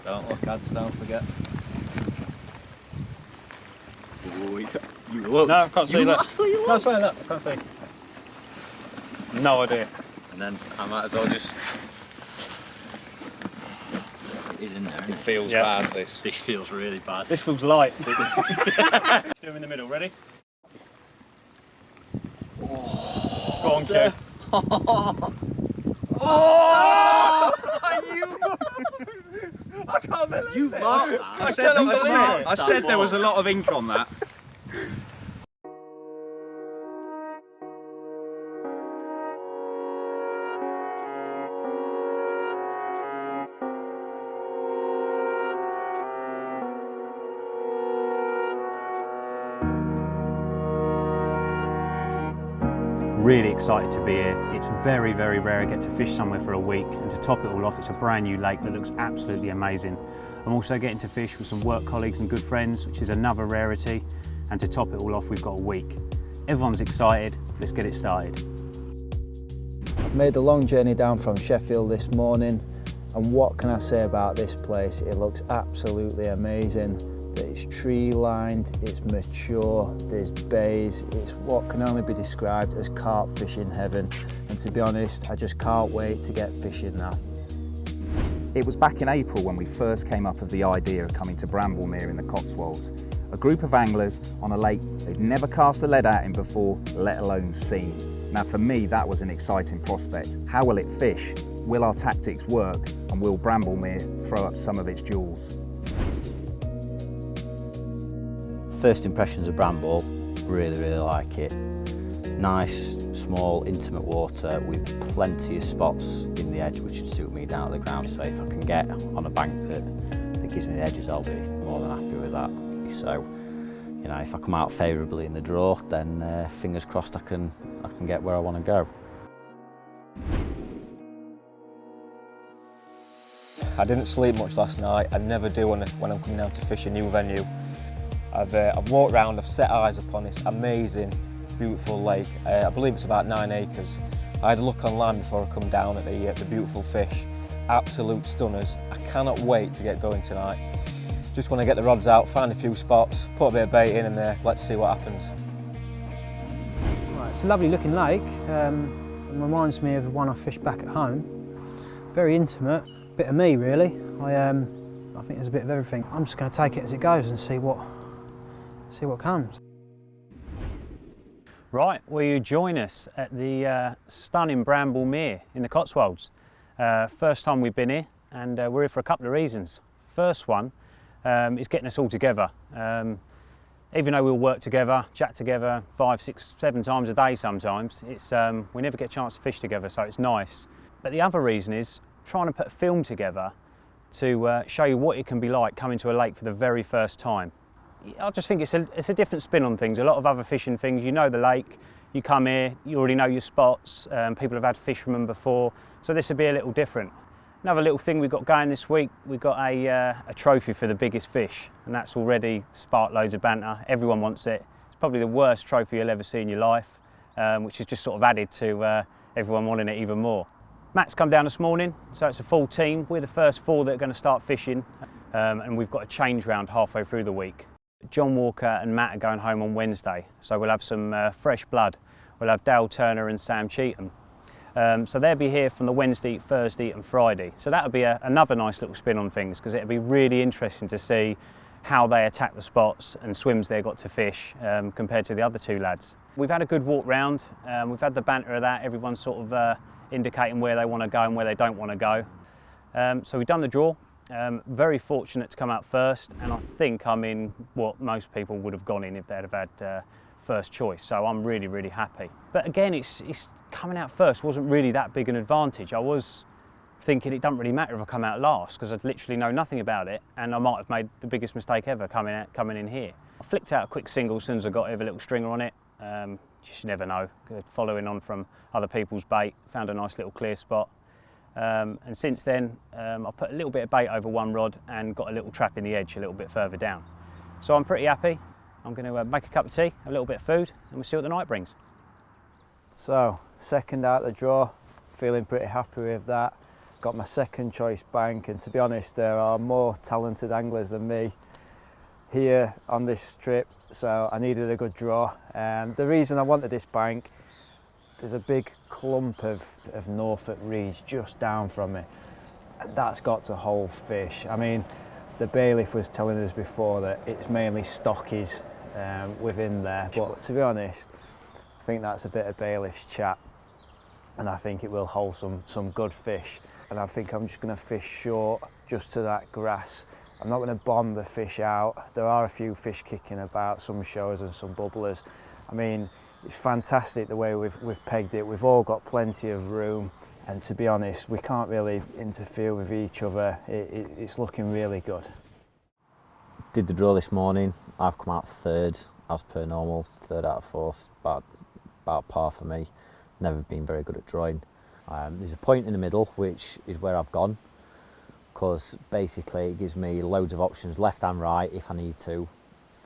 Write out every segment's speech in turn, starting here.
Don't look, lads, don't forget. Oh, you looked. No, I can't see that. You No, I swear that. I can't see. No idea. And then I might as well just... It is in there, isn't it? It feels bad, this. This feels really bad. This feels light. Do them in the middle, ready? Oh, go on, Q. Oh! I can't believe You it. lost that. I said there was a lot of ink on that. Really excited to be here. It's very, very rare I get to fish somewhere for a week, and to top it all off, it's a brand new lake that looks absolutely amazing. I'm also getting to fish with some work colleagues and good friends, which is another rarity, and to top it all off, we've got a week. Everyone's excited, let's get it started. I've made the long journey down from Sheffield this morning, and what can I say about this place? It looks absolutely amazing. It's tree lined, it's mature, there's bays, it's what can only be described as carp fishing heaven, and to be honest, I just can't wait to get fishing now. It was back in April when we first came up with the idea of coming to Bramble Mere in the Cotswolds, a group of anglers on a lake they'd never cast a lead out in before, let alone seen. Now for me that was an exciting prospect. How will it fish? Will our tactics work? And will Bramble Mere throw up some of its jewels? First impressions of Bramble, really like it. Nice, small, intimate water with plenty of spots in the edge which would suit me down at the ground. So if I can get on a bank that gives me the edges, I'll be more than happy with that. So, you know, if I come out favourably in the draw, then fingers crossed I can get where I want to go. I didn't sleep much last night. I never do when I'm coming down to fish a new venue. I've walked around, I've set eyes upon this amazing, beautiful lake. I believe it's about 9 acres. I had a look online before I come down at the beautiful fish. Absolute stunners. I cannot wait to get going tonight. Just want to get the rods out, find a few spots, put a bit of bait in, and let's see what happens. Right, it's a lovely looking lake. It reminds me of one I fished back at home. Very intimate, bit of me really. I think there's a bit of everything. I'm just going to take it as it goes and see what comes. Right, will you join us at the stunning Bramble Mere in the Cotswolds? First time we've been here, and we're here for a couple of reasons. First one is getting us all together. Even though we all work together, chat together 5, 6, 7 times a day sometimes, it's, we never get a chance to fish together, so it's nice. But the other reason is trying to put a film together to show you what it can be like coming to a lake for the very first time. I just think it's a different spin on things. A lot of other fishing things, you know the lake, you come here, you already know your spots, people have had fish from them before, so this will be a little different. Another little thing we've got going this week, we've got a trophy for the biggest fish, and that's already sparked loads of banter. Everyone wants it. It's probably the worst trophy you'll ever see in your life, which has just sort of added to everyone wanting it even more. Matt's come down this morning, so it's a full team. We're the first 4 that are going to start fishing, and we've got a change round halfway through the week. John Walker and Matt are going home on Wednesday, so we'll have some fresh blood. We'll have Dale Turner and Sam Cheetham. So they'll be here from the Wednesday, Thursday and Friday. So that'll be another nice little spin on things, because it'll be really interesting to see how they attack the spots and swims they've got to fish compared to the other 2 lads. We've had a good walk round, we've had the banter of that, everyone's sort of indicating where they want to go and where they don't want to go. So we've done the draw. Very fortunate to come out first, and I think I'm in what most people would have gone in if they'd have had first choice, so I'm really happy. But again, it's coming out first wasn't really that big an advantage. I was thinking it doesn't really matter if I come out last, because I'd literally know nothing about it, and I might have made the biggest mistake ever coming in here. I flicked out a quick single as soon as I got it with a little stringer on it. Just never know, following on from other people's bait, found a nice little clear spot. And since then, I put a little bit of bait over one rod and got a little trap in the edge a little bit further down. So I'm pretty happy. I'm going to make a cup of tea, a little bit of food, and we'll see what the night brings. So, second out the draw, feeling pretty happy with that. got my second choice bank, and to be honest, there are more talented anglers than me here on this trip, so I needed a good draw. The reason I wanted this bank, there's a big clump of Norfolk reeds just down from me, and that's got to hold fish. I mean, the bailiff was telling us before that it's mainly stockies within there, but to be honest, I think that's a bit of bailiff's chat, and I think it will hold some good fish. And I think I'm just going to fish short just to that grass. I'm not going to bomb the fish out. There are a few fish kicking about, some shows and some bubblers. I mean, it's fantastic the way we've pegged it. We've all got plenty of room, and to be honest, we can't really interfere with each other. It's looking really good. Did the draw this morning. I've come out third as per normal, third out of fourth, about par for me. Never been very good at drawing. There's a point in the middle which is where I've gone, because basically it gives me loads of options left and right if I need to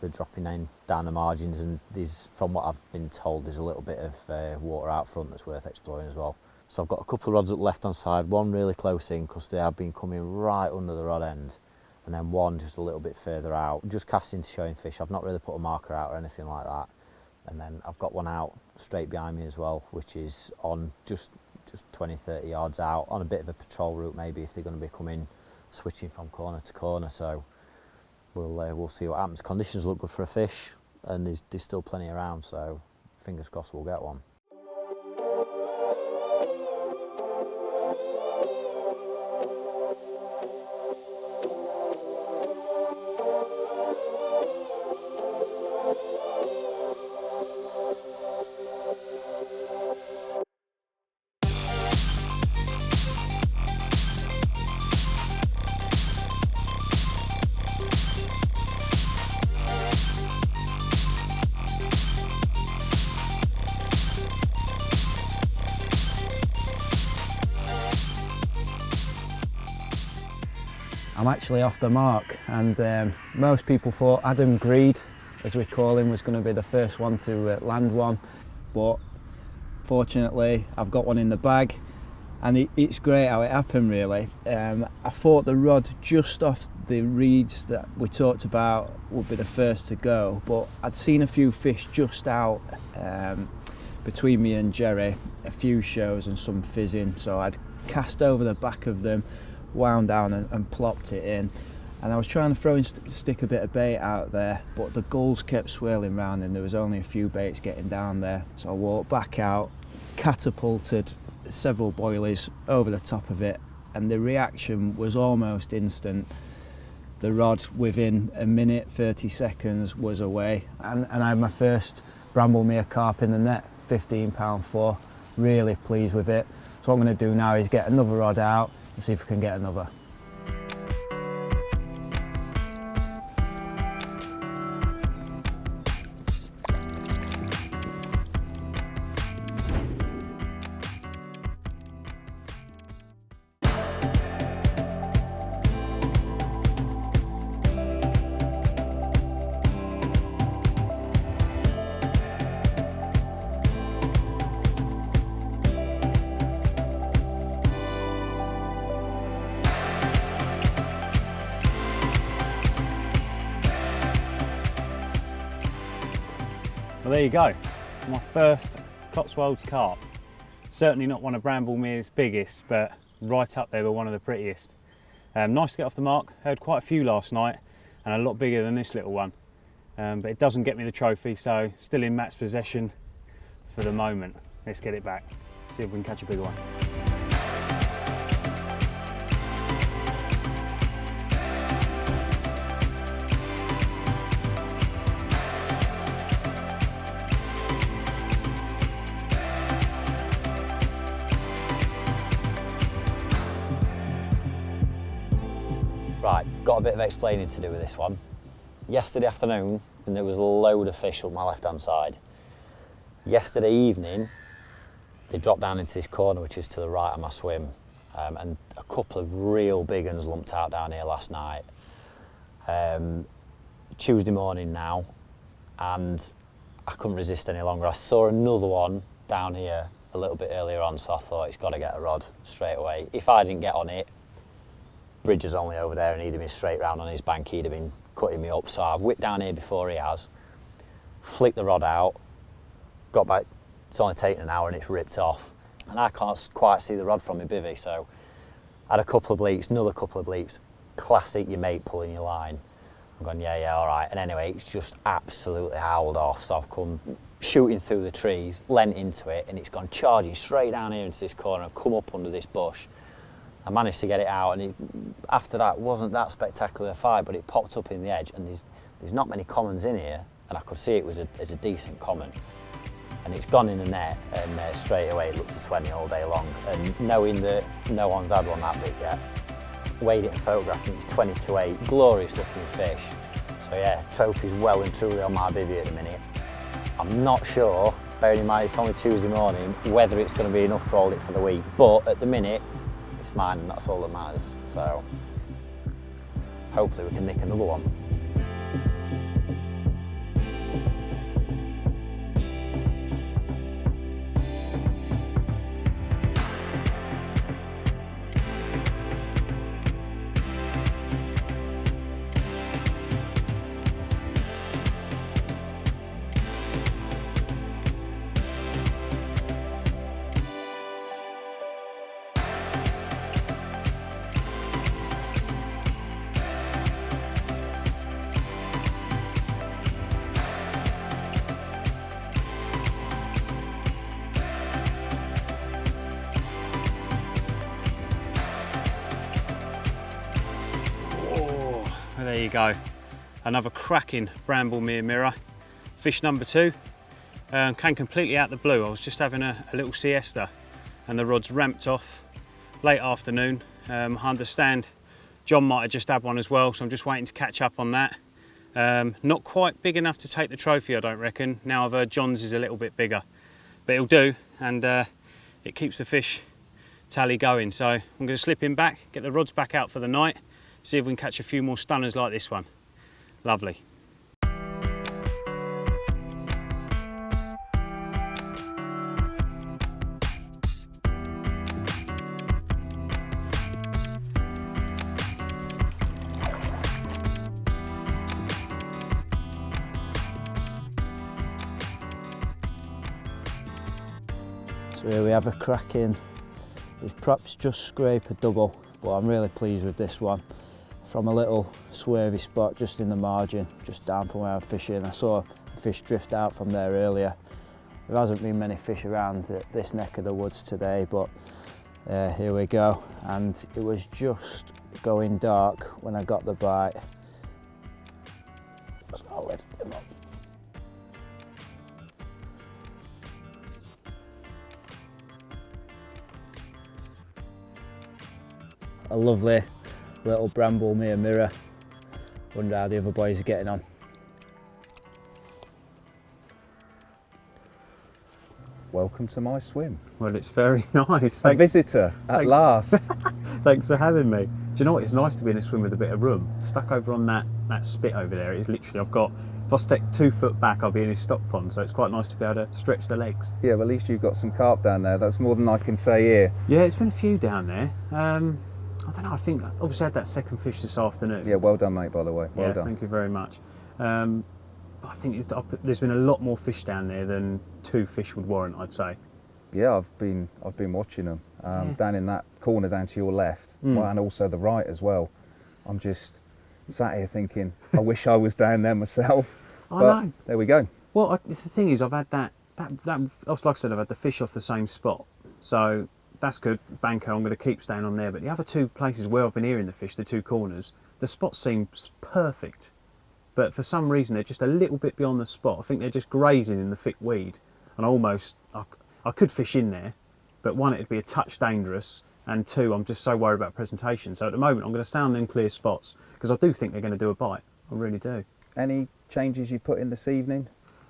for dropping in down the margins, and there's, from what I've been told, there's a little bit of water out front that's worth exploring as well. So I've got a couple of rods up left hand side, one really close in because they have been coming right under the rod end, and then one just a little bit further out, just casting to showing fish. I've not really put a marker out or anything like that. And then I've got one out straight behind me as well, which is on just 20-30 yards out, on a bit of a patrol route maybe if they're going to be coming, switching from corner to corner. So we'll see what happens. Conditions look good for a fish, and there's still plenty around, so fingers crossed we'll get one. I'm actually off the mark, and most people thought Adam Greed, as we call him, was going to be the first one to land one, but fortunately I've got one in the bag, and it's great how it happened really. I thought the rod just off the reeds that we talked about would be the first to go, but I'd seen a few fish just out between me and Jerry, a few shows and some fizzing, so I'd cast over the back of them, wound down and plopped it in, and I was trying to throw and stick a bit of bait out there, but the gulls kept swirling round and there was only a few baits getting down there. So I walked back out, catapulted several boilies over the top of it, and the reaction was almost instant. The rod within a minute 30 seconds was away, and I had my first Bramble Mere carp in the net, 15-pound 4. Really pleased with it. So what I'm going to do now is get another rod out and see if we can get another. Well, there you go, my first Cotswolds carp. Certainly not one of Bramble Mere's biggest, but right up there with one of the prettiest. Nice to get off the mark. Heard quite a few last night, and a lot bigger than this little one. But it doesn't get me the trophy, so still in Matt's possession for the moment. Let's get it back, see if we can catch a bigger one. Right, got a bit of explaining to do with this one. Yesterday afternoon, and there was a load of fish on my left-hand side. Yesterday evening, they dropped down into this corner, which is to the right of my swim, and a couple of real big ones lumped out down here last night. Tuesday morning now, and I couldn't resist any longer. I saw another one down here a little bit earlier on, so I thought he's got to get a rod straight away. If I didn't get on it, Bridger's only over there and he'd have been straight round on his bank, he'd have been cutting me up. So I've whipped down here before he has, flicked the rod out, got back, it's only taken an hour and it's ripped off. And I can't quite see the rod from my bivvy, so I had a couple of bleeps, another couple of bleeps. Classic your mate pulling your line. I'm going, yeah, all right. And anyway, it's just absolutely howled off. So I've come shooting through the trees, leant into it, and it's gone charging straight down here into this corner, I've come up under this bush. I managed to get it out, and after that, it wasn't that spectacular a fight, but it popped up in the edge, and there's not many commons in here, and I could see it was a decent common. And it's gone in the net, and straight away it looked a 20 all day long. And knowing that no one's had one that big yet, weighed it and photographed it, it's 22.8, glorious looking fish. So yeah, trophy's well and truly on my bivvy at the minute. I'm not sure, bearing in mind it's only Tuesday morning, whether it's going to be enough to hold it for the week, but at the minute, it's mine and that's all that matters. So hopefully we can nick another one. There you go, another cracking Bramble Mere mirror. Fish number 2, came completely out the blue. I was just having a little siesta and the rod's ramped off late afternoon. I understand John might have just had one as well, so I'm just waiting to catch up on that. Not quite big enough to take the trophy, I don't reckon. Now I've heard John's is a little bit bigger, but it'll do, and it keeps the fish tally going. So I'm going to slip him back, get the rods back out for the night, see if we can catch a few more stunners like this one. Lovely. So here we have a cracking, it's perhaps just scrape a double, but I'm really pleased with this one. From a little swervy spot just in the margin, just down from where I'm fishing. I saw a fish drift out from there earlier. There hasn't been many fish around this neck of the woods today, but here we go. And it was just going dark when I got the bite. So I'll lift him up. A lovely little Bramble Mere mirror. Wonder how the other boys are getting on. Welcome to my swim. Well, it's very nice. A visitor at last. Thanks for having me. Do you know what? It's nice to be in a swim with a bit of room. Stuck over on that spit over there, it's literally, if I take 2 foot back, I'll be in his stock pond, so it's quite nice to be able to stretch the legs. Yeah, but at least you've got some carp down there. That's more than I can say here. Yeah, it's been a few down there. I don't know, I think obviously I had that second fish this afternoon. Yeah, well done, mate, by the way. Well done. Thank you very much. I think there's been a lot more fish down there than 2 fish would warrant, I'd say. Yeah, I've been watching them down in that corner down to your left, and also the right as well. I'm just sat here thinking, I wish I was down there myself. I know. There we go. Well, the thing is, I've had that like I said, I've had the fish off the same spot, so that's good. Banco, I'm going to keep staying on there. But the other 2 places where I've been hearing the fish, the 2 corners, the spot seems perfect. But for some reason, they're just a little bit beyond the spot. I think they're just grazing in the thick weed. And I could fish in there, but 1, it'd be a touch dangerous. And 2, I'm just so worried about presentation. So at the moment, I'm going to stay on them clear spots because I do think they're going to do a bite. I really do. Any changes you put in this evening?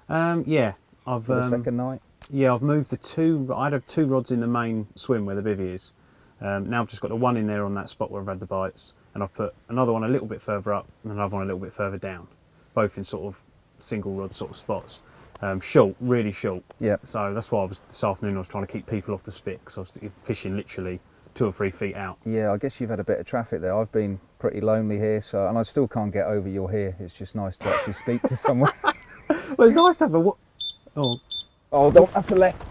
Yeah. For the second night? Yeah, I've moved the 2, I'd have 2 rods in the main swim where the bivvy is. Now I've just got the 1 in there on that spot where I've had the bites, and I've put another one a little bit further up and another one a little bit further down, both in sort of single rod sort of spots. Short, really short. Yeah. So that's why this afternoon I was trying to keep people off the spit, because I was fishing literally 2 or 3 feet out. Yeah, I guess you've had a bit of traffic there. I've been pretty lonely here, so, and I still can't get over you're here. It's just nice to actually speak to someone. Well, it's nice to have a... Oh, Oh, that's the left.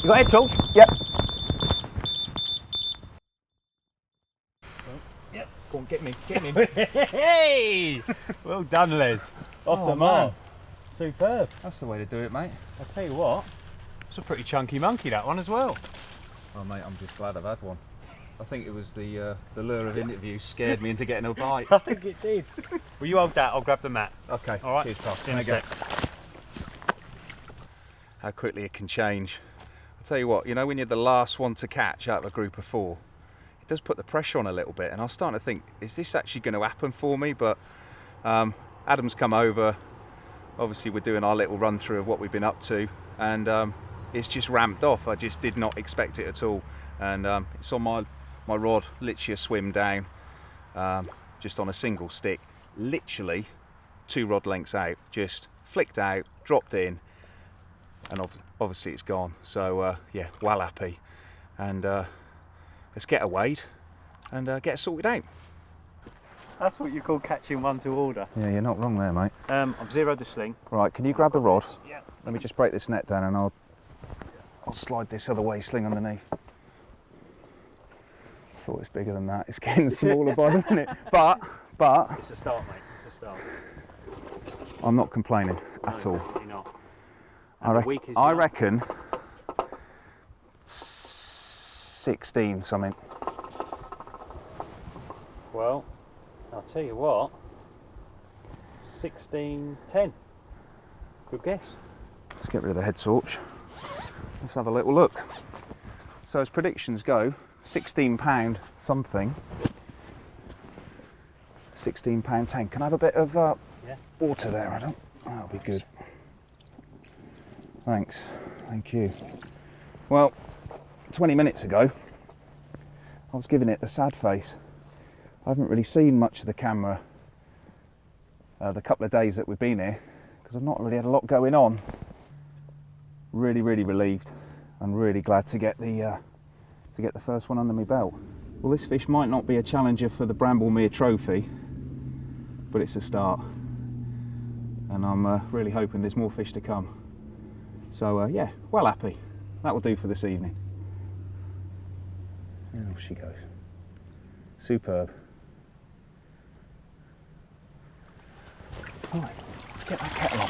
you got head torch? Yep. Yep. Go on, get me. Hey! Well done, Les. Off the mark. Superb. That's the way to do it, mate. I'll tell you what, it's a pretty chunky monkey, that one as well. Oh, mate, I'm just glad I've had one. I think it was the lure of interview scared me into getting a bite. I think it did. Will you hold that? I'll grab the mat. Okay. All right. Cheers, pal. See you in a sec. How quickly it can change. I'll tell you what, you know, when you're the last one to catch out of a group of 4, it does put the pressure on a little bit, and I was starting to think, is this actually going to happen for me? But Adam's come over. Obviously, we're doing our little run through of what we've been up to, and it's just ramped off. I just did not expect it at all, and it's on my rod, literally a swim down, just on a single stick, literally 2 rod lengths out, just flicked out, dropped in, and obviously it's gone. So yeah, well happy, and let's get a weighed and get it sorted out. That's what you call catching one to order. Yeah, you're not wrong there, mate. I've zeroed the sling. Right, can you grab the rod? Yeah. Let me just break this net down and I'll slide this other way, sling underneath. I thought it was bigger than that. It's getting smaller by the minute. But It's a start, mate. It's a start. I'm not complaining at all. You're not. I reckon 16 something. Well, I'll tell you what. 16.10. Good guess. Let's get rid of the head torch. Let's have a little look. So as predictions go, £16 something. £16.10. Can I have a bit of water there, Adam? That'll be good. Thanks. Thank you. Well, 20 minutes ago, I was giving it the sad face. I haven't really seen much of the camera the couple of days that we've been here, because I've not really had a lot going on. Really relieved and really glad to get the first one under my belt. Well, this fish might not be a challenger for the Bramble Mere trophy, but it's a start, and I'm really hoping there's more fish to come. So yeah, well happy. That will do for this evening. And off she goes. Superb. Right, let's get that kettle on.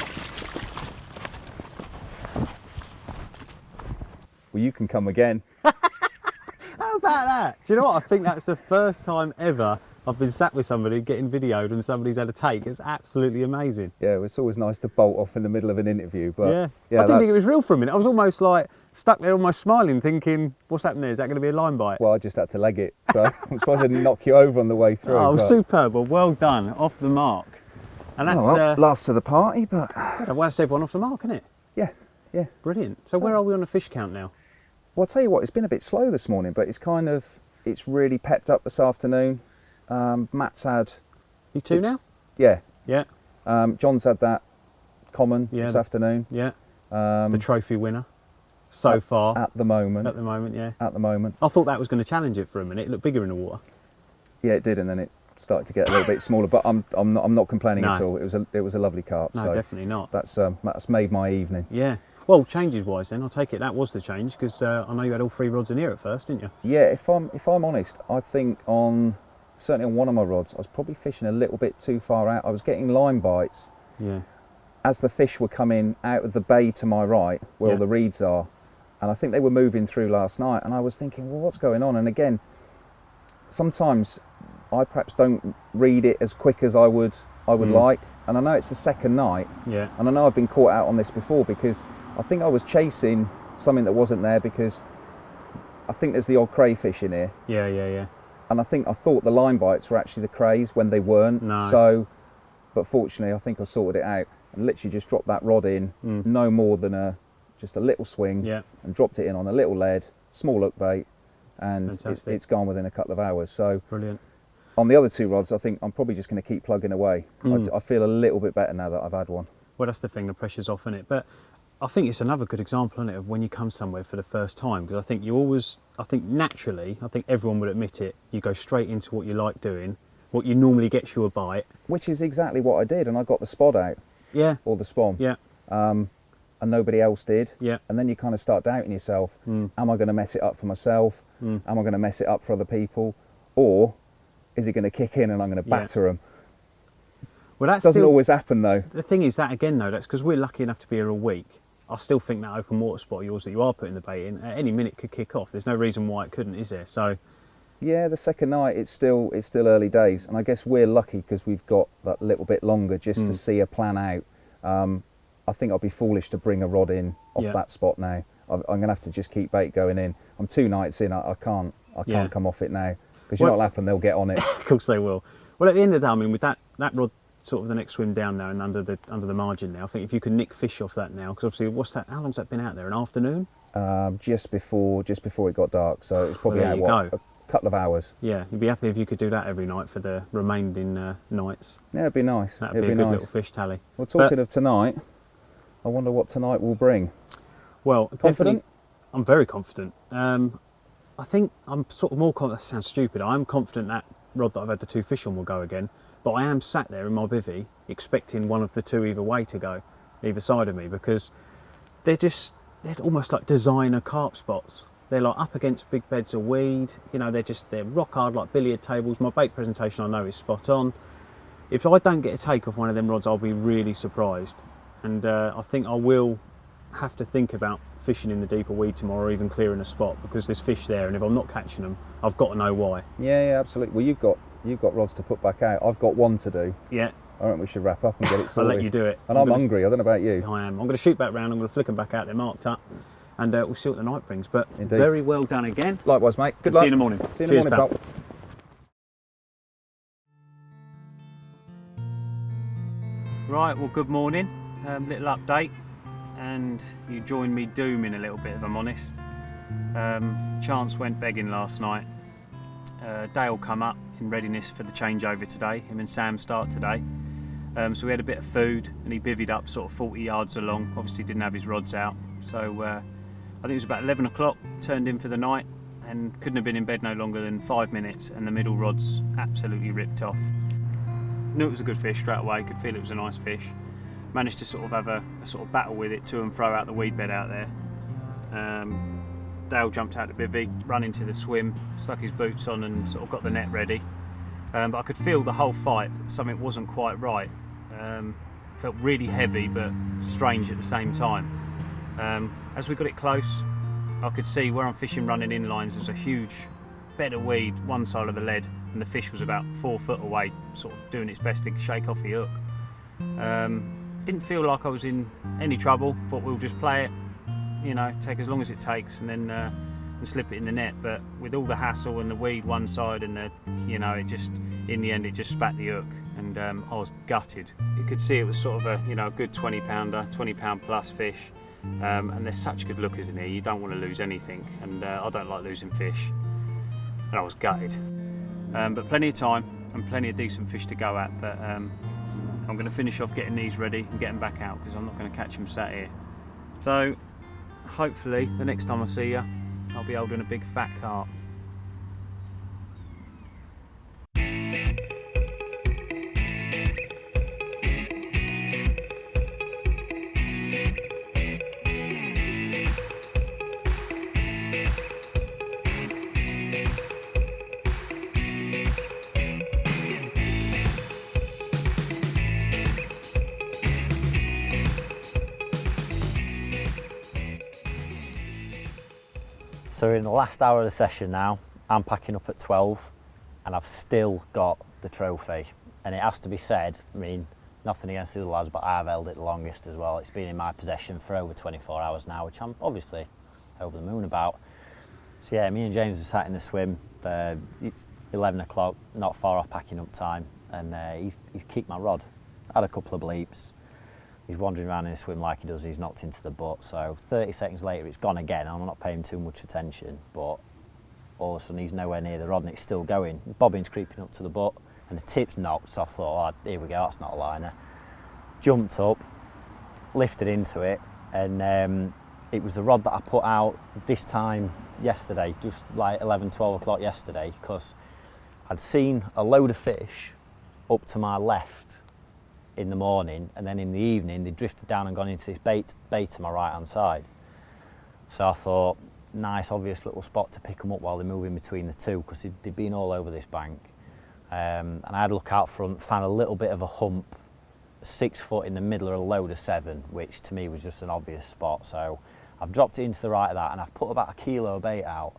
Well, you can come again. How about that? Do you know what? I think that's the first time ever I've been sat with somebody getting videoed and somebody's had a take. It's absolutely amazing. Yeah, it's always nice to bolt off in the middle of an interview, but Yeah. I didn't think it was real for a minute. I was almost like stuck there almost smiling, thinking, what's happening there? Is that going to be a line bite? Well, I just had to leg it, so I'm surprised I didn't knock you over on the way through. Oh, but... superb. Well done. Off the mark. And that's, last to the party, but... well, that's everyone off the mark, isn't it? Yeah. Brilliant. So where are we on the fish count now? Well, I'll tell you what, it's been a bit slow this morning, but it's really pepped up this afternoon. Matt's had... You two now? Yeah. Yeah. John's had that common this afternoon. Yeah. The trophy winner so far. At the moment. At the moment, yeah. At the moment. I thought that was going to challenge it for a minute. It looked bigger in the water. Yeah, it did, and then it started to get a little bit smaller. But I'm not complaining at all. It was a lovely carp. No, so definitely not. That's made my evening. Yeah. Well, changes wise, then I'll take it that was the change, because I know you had all 3 rods in here at first, didn't you? Yeah. If I'm honest, I think certainly on one of my rods, I was probably fishing a little bit too far out. I was getting line bites. Yeah. As the fish were coming out of the bay to my right, where all the reeds are, and I think they were moving through last night, and I was thinking, well, what's going on? And again, sometimes I perhaps don't read it as quick as I would like, and I know it's the second night, and I know I've been caught out on this before, because I think I was chasing something that wasn't there, because I think there's the odd crayfish in here. Yeah. And I thought the line bites were actually the crays when they weren't. No. So, but fortunately, I think I sorted it out and literally just dropped that rod in, no more than just a little swing, and dropped it in on a little lead, small hook bait, and it's gone within a couple of hours. So brilliant. On the other 2 rods, I think I'm probably just going to keep plugging away. I feel a little bit better now that I've had one. Well, that's the thing, the pressure's off, isn't it? But I think it's another good example, isn't it, of when you come somewhere for the first time, because I think naturally, I think everyone would admit it, you go straight into what you like doing, what you normally gets you a bite. Which is exactly what I did, and I got the spot out. Yeah. Or the spawn. Yeah. And nobody else did. Yeah. And then you kind of start doubting yourself. Am I going to mess it up for myself? Am I going to mess it up for other people? Or is it going to kick in and I'm going to batter them? Well, that doesn't always happen though. The thing is that, again, though, that's because we're lucky enough to be here all week. I still think that open water spot of yours that you are putting the bait in, at any minute could kick off. There's no reason why it couldn't, is there? So. Yeah, the second night it's still early days, and I guess we're lucky because we've got that little bit longer just to see a plan out. I think I'd be foolish to bring a rod in off that spot now. I'm going to have to just keep bait going in. I'm 2 nights in. I can't come off it now because you know what'll happen. They'll get on it. Of course they will. Well, at the end of the day, I mean, with that rod sort of the next swim down now and under the margin now, I think if you can nick fish off that now, because obviously how long's that been out there? An afternoon? Just before it got dark, so it's probably a couple of hours. Yeah, you'd be happy if you could do that every night for the remaining nights. Yeah, it'd be nice. That'd be a good little fish tally. Well, talking of tonight, I wonder what tonight will bring. Well, confident? Definitely, I'm very confident. I think I'm sort of more confident. That sounds stupid. I'm confident that rod that I've had the 2 fish on will go again. But I am sat there in my bivvy expecting one of the 2 either way to go, either side of me, because they're almost like designer carp spots. They're like up against big beds of weed. You know, they're rock hard like billiard tables. My bait presentation I know is spot on. If I don't get a take off one of them rods, I'll be really surprised. And I think I will have to think about fishing in the deeper weed tomorrow, or even clearing a spot, because there's fish there, and if I'm not catching them, I've got to know why. Yeah, absolutely. Well, you've got rods to put back out. I've got one to do. Yeah. I think we should wrap up and get it sorted. I'll let you do it. And I'm hungry. I don't know about you. I am. I'm going to shoot back round. I'm going to flick them back out. They're marked up, and we'll see what the night brings. But Indeed. Very well done again. Likewise, mate. Good luck. See you in the morning. See you in the morning, pal. Right, well, good morning. Little update, and you joined me dooming a little bit, if I'm honest. Chance went begging last night. Dale come up in readiness for the changeover today. Him and Sam start today. So we had a bit of food, and he bivvied up sort of 40 yards along. Obviously didn't have his rods out. So I think it was about 11 o'clock, turned in for the night, and couldn't have been in bed no longer than 5 minutes, and the middle rod's absolutely ripped off. Knew it was a good fish straight away, could feel it was a nice fish. Managed to sort of have a sort of battle with it to and fro out the weed bed out there. Dale jumped out the bivvy, ran into the swim, stuck his boots on and sort of got the net ready. But I could feel the whole fight, something wasn't quite right. Felt really heavy but strange at the same time. As we got it close, I could see where I'm fishing running inlines, there's a huge bed of weed one side of the lead, and the fish was about 4 foot away, sort of doing its best to shake off the hook. Didn't feel like I was in any trouble, thought we'll just play it, you know, take as long as it takes, and then and slip it in the net. But with all the hassle and the weed one side and the, you know, it just, in the end it just spat the hook, and I was gutted. You could see it was sort of a, you know, a good 20 pounder, 20 pound plus fish, and there's such good lookers in here, you don't want to lose anything, and I don't like losing fish, and I was gutted. But plenty of time and plenty of decent fish to go at, but I'm going to finish off getting these ready and get them back out, because I'm not going to catch them sat here. So hopefully the next time I see you, I'll be holding a big fat carp. So we're in the last hour of the session now. I'm packing up at 12 and I've still got the trophy. And it has to be said, I mean, nothing against the other lads, but I've held it the longest as well. It's been in my possession for over 24 hours now, which I'm obviously over the moon about. So yeah, me and James are sat in the swim. It's 11 o'clock, not far off packing up time, and he's kicked my rod. Had a couple of bleeps. He's wandering around in a swim like he does, he's knocked into the butt, so 30 seconds later it's gone again. I'm not paying too much attention, but all of a sudden he's nowhere near the rod and it's still going. Bobbin's creeping up to the butt and the tip's knocked, so I thought, oh, here we go, that's not a liner. Jumped up, lifted into it, and it was the rod that I put out this time yesterday, just like 11, 12 o'clock yesterday, because I'd seen a load of fish up to my left in the morning, and then in the evening they drifted down and gone into this bait to my right hand side. So I thought, nice obvious little spot to pick them up while they're moving between the two, because they'd been all over this bank. And I had a look out front, found a little bit of a hump, 6 foot in the middle of a load of 7, which to me was just an obvious spot. So I've dropped it into the right of that, and I've put about 1 kilo of bait out.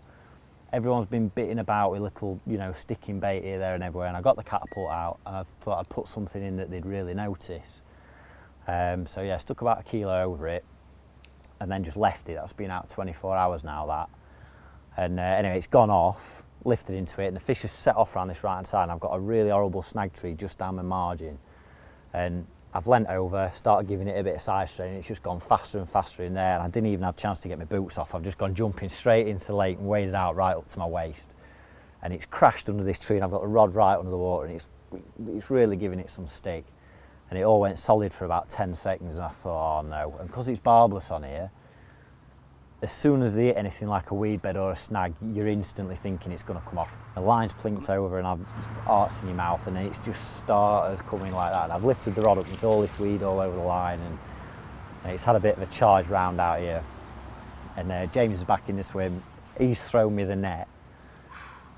Everyone's been bitting about with little, you know, sticking bait here, there and everywhere, and I got the catapult out, and I thought I'd put something in that they'd really notice. So yeah, stuck about 1 kilo over it, and then just left it. That's been out 24 hours now, that. And anyway, it's gone off, lifted into it, and the fish has set off around this right hand side, and I've got a really horrible snag tree just down my margin. And I've leant over, started giving it a bit of side strain, and it's just gone faster and faster in there, and I didn't even have a chance to get my boots off. I've just gone jumping straight into the lake and waded out right up to my waist. And it's crashed under this tree, and I've got the rod right under the water, and it's really giving it some stick. And it all went solid for about 10 seconds, and I thought, oh no. And because it's barbless on here, as soon as they hit anything like a weed bed or a snag, you're instantly thinking it's going to come off. The line's plinked over and I've arts in your mouth, and it's just started coming like that. And I've lifted the rod up, and there's all this weed all over the line, and it's had a bit of a charge round out here. And James is back in the swim. He's thrown me the net.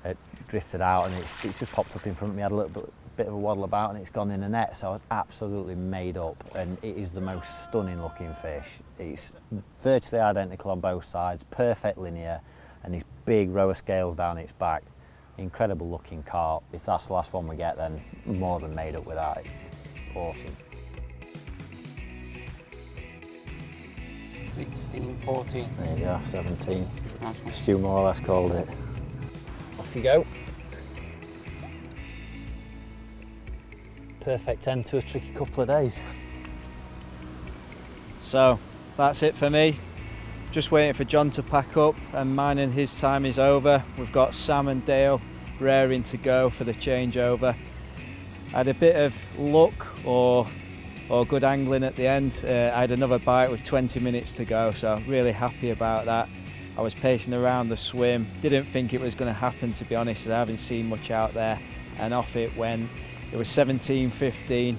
It drifted out, and it's just popped up in front of me. I had a little bit of a waddle about, and it's gone in the net, so I was absolutely made up, and it is the most stunning looking fish. It's virtually identical on both sides, perfect linear, and these big row of scales down its back. Incredible looking carp. If that's the last one we get, then more than made up with that. Awesome. 16, 14. There you go, 17. Nice one. Stu more or less called it. Off you go. Perfect end to a tricky couple of days. So that's it for me. Just waiting for John to pack up, and mine and his time is over. We've got Sam and Dale raring to go for the changeover. I had a bit of luck or good angling at the end. I had another bite with 20 minutes to go, so really happy about that. I was pacing around the swim, didn't think it was going to happen, to be honest, as I haven't seen much out there, and off it went. It was 17, 15.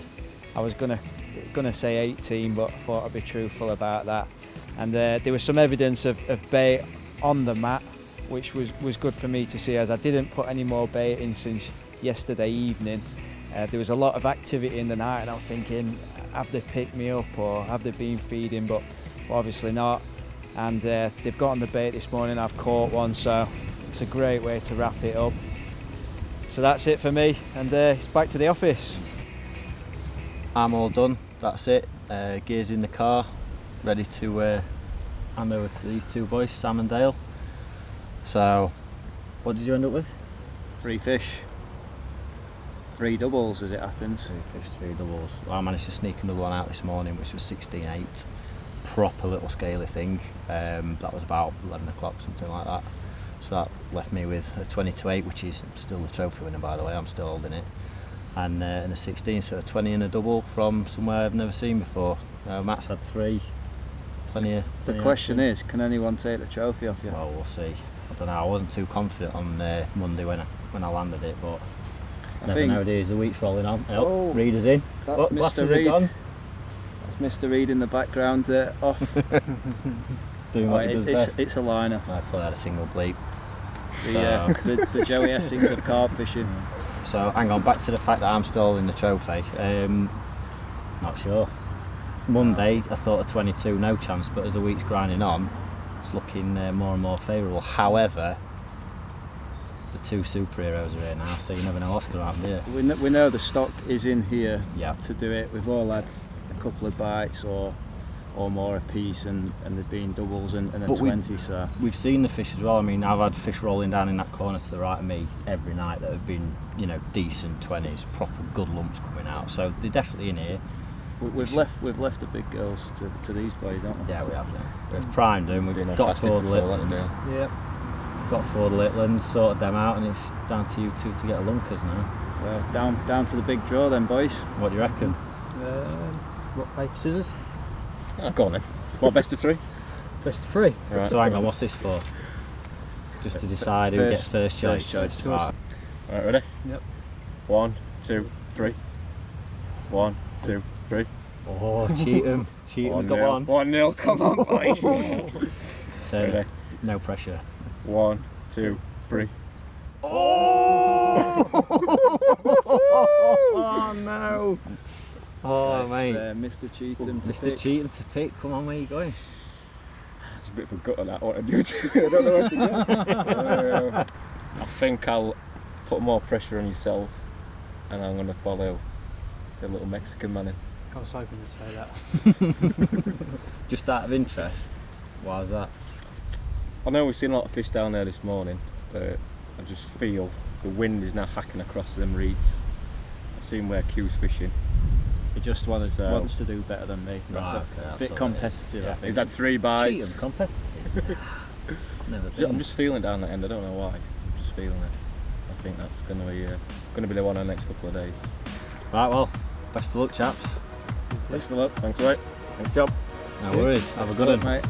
I was gonna say 18, but I thought I'd be truthful about that. And there was some evidence of bait on the mat, which was good for me to see, as I didn't put any more bait in since yesterday evening. There was a lot of activity in the night, and I was thinking, have they picked me up or have they been feeding? But obviously not. And they've got on the bait this morning. I've caught one, so it's a great way to wrap it up. So that's it for me, and it's back to the office. I'm all done, that's it. Gears in the car, ready to hand over to these two boys, Sam and Dale. So, what did you end up with? 3 fish. 3 doubles as it happens. 3 fish, 3 doubles. Well, I managed to sneak another one out this morning, which was 16.8. Proper little scaly thing. That was about 11 o'clock, something like that. So that left me with a 20-8, which is still the trophy winner, by the way. I'm still holding it. And a 16, so a 20 and a double from somewhere I've never seen before. Matt's had 3. Plenty The question is, can anyone take the trophy off you? Well, we'll see. I don't know. I wasn't too confident on Monday when I landed it, but never know. Days the week's rolling on. Oh, Reader's in. That's Mr. Reed. Gone. That's Mr. Reed in the background off. Doing what he does best. It's a liner. I probably had a single bleep. The Joey Essings of carp fishing. So hang on, back to the fact that I'm still in the trophy. Not sure. Monday I thought a 22, no chance, but as the week's grinding on, it's looking more and more favourable. However, the 2 superheroes are here now, so you never know what's going to happen here. We know the stock is in here Yep. to do it. We've all had a couple of bites or more a piece, and they've been doubles and a 20. So we've seen the fish as well. I mean, I've had fish rolling down in that corner to the right of me every night that have been, you know, decent 20s, proper good lumps coming out. So they're definitely in here. We've left the big girls to these boys, haven't we? Yeah, we have. We've primed them. We've got through all the little ones. Yep. Got through all the little ones, sorted them out, and it's down to you two to get a lunkers now. Well, down to the big draw then, boys. What do you reckon? Rock, paper, scissors. Oh, go on then. What, best of 3? Best of 3. Right. So hang on, what's this for? Just to decide who gets first choice. First choice. Right. Right, ready? Yep. 1, 2, 3. 1, 2, 3. Oh, Cheetham. Cheetham's got one. 1-0, come on, boy. Turn Ready? it. No pressure. 1, 2, 3. Oh no! Oh mate. Mr. Cheetham to Mr. pick. Cheetham to pick. Come on, where are you going? It's a bit of a gut on that one. I don't know where to go. I think I'll put more pressure on yourself, and I'm going to follow the little Mexican man in. I was hoping to say that. Just out of interest, why was that? I know we've seen a lot of fish down there this morning, but I just feel the wind is now hacking across them reeds. I've seen where Q's fishing. He just wants So- to do better than me. Right, That's okay, a that's bit all competitive, I think. He's had 3 bites. Cheetham, competitive. Never been. I'm just feeling that down the end. I don't know why. I'm just feeling it. I think that's going to be the one in the next couple of days. Right, well, best of luck, chaps. Best of luck. Thanks, mate. Thanks, job. No worries. Have a good one. mate.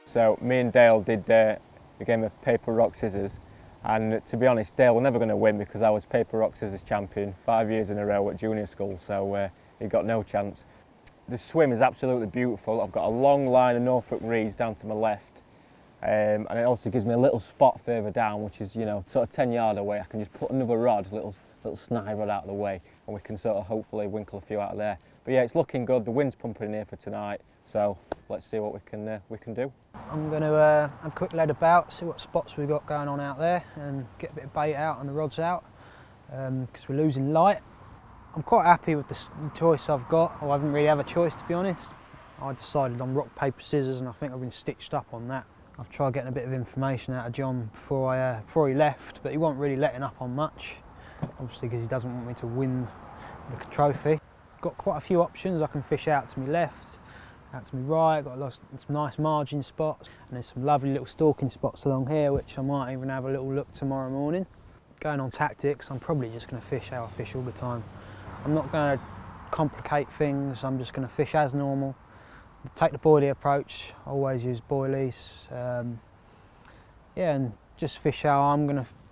So me and Dale did the game of paper, rock, scissors, and to be honest, Dale was never going to win because I was paper, rock, scissors champion 5 years in a row at junior school, so he got no chance. The swim is absolutely beautiful. I've got a long line of Norfolk reeds down to my left, and it also gives me a little spot further down, which is, you know, sort of 10 yard away. I can just put another rod, little snide rod out of the way, and we can sort of hopefully winkle a few out of there. But yeah, it's looking good. The wind's pumping in here for tonight, so let's see what we can do. I'm going to have a quick lead about, see what spots we've got going on out there and get a bit of bait out and the rods out because we're losing light. I'm quite happy with the choice I've got. I haven't really have a choice, to be honest. I decided on rock, paper, scissors, and I think I've been stitched up on that. I've tried getting a bit of information out of John before he left, but he wasn't really letting up on much, obviously because he doesn't want me to win the trophy. Got quite a few options. I can fish out to my left, out to my right, got some nice margin spots, and there's some lovely little stalking spots along here which I might even have a little look tomorrow morning. Going on tactics, I'm probably just going to fish how I fish all the time. I'm not going to complicate things, I'm just going to fish as normal. Take the boilie approach, I always use boilies, yeah, and just fish how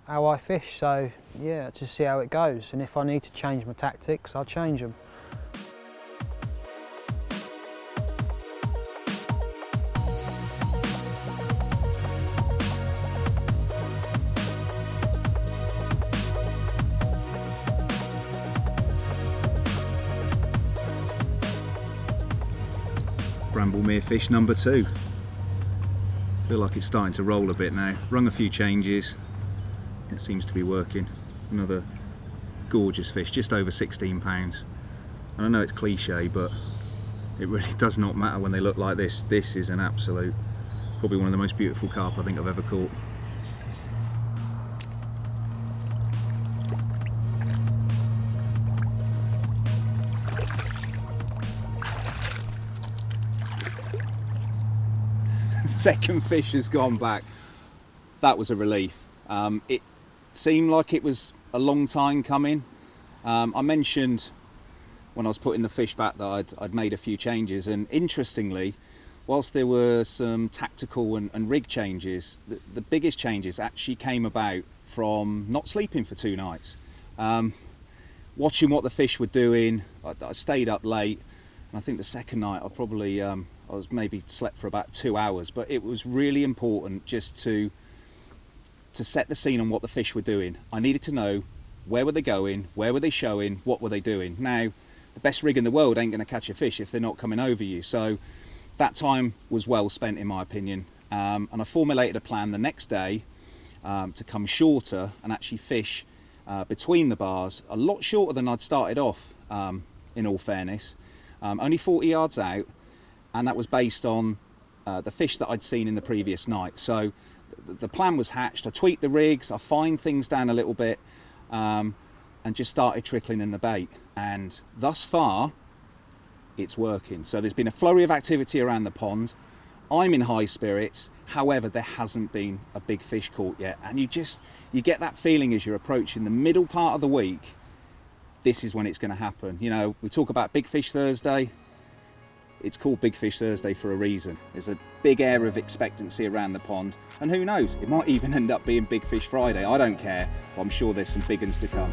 I fish, so yeah, just see how it goes, and if I need to change my tactics, I'll change them. Bramble Mere fish number 2. Feel like it's starting to roll a bit now. Rung a few changes. It seems to be working. Another gorgeous fish, just over 16 pounds. And I know it's cliche, but it really does not matter when they look like this. This is an absolute, probably one of the most beautiful carp I think I've ever caught. Second fish has gone back. That was a relief. It seemed like it was a long time coming. I mentioned when I was putting the fish back that I'd made a few changes, and interestingly, whilst there were some tactical and rig changes, the biggest changes actually came about from not sleeping for 2 nights. Watching what the fish were doing, I stayed up late, and I think the second night I was maybe slept for about 2 hours, but it was really important just to set the scene on what the fish were doing. I needed to know where were they going, where were they showing, what were they doing. Now, the best rig in the world ain't going to catch a fish if they're not coming over you. So that time was well spent, in my opinion. And I formulated a plan the next day to come shorter and actually fish between the bars, a lot shorter than I'd started off, in all fairness. Only 40 yards out, and that was based on the fish that I'd seen in the previous night. So the plan was hatched. I tweaked the rigs, I fined things down a little bit, and just started trickling in the bait. And thus far, it's working. So there's been a flurry of activity around the pond. I'm in high spirits. However, there hasn't been a big fish caught yet. And you get that feeling as you're approaching the middle part of the week, this is when it's going to happen. You know, we talk about Big Fish Thursday. It's called Big Fish Thursday for a reason. There's a big air of expectancy around the pond. And who knows, it might even end up being Big Fish Friday. I don't care, but I'm sure there's some big ones to come.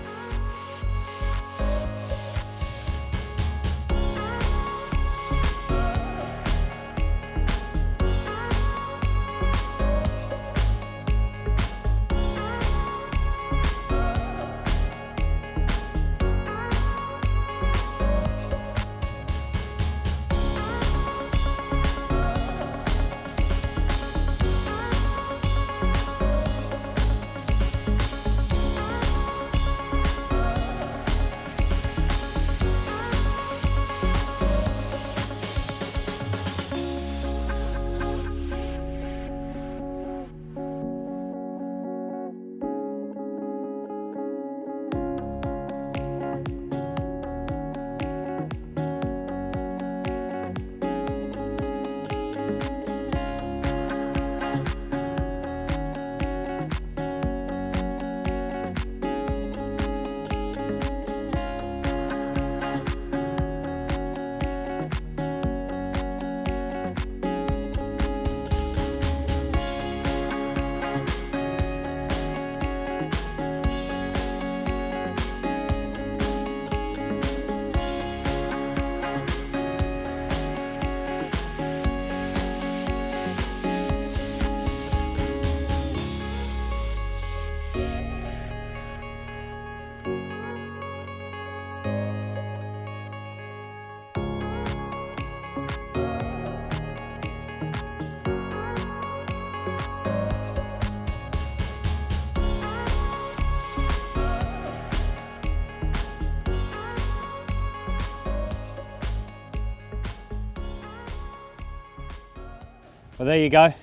Well, there you go.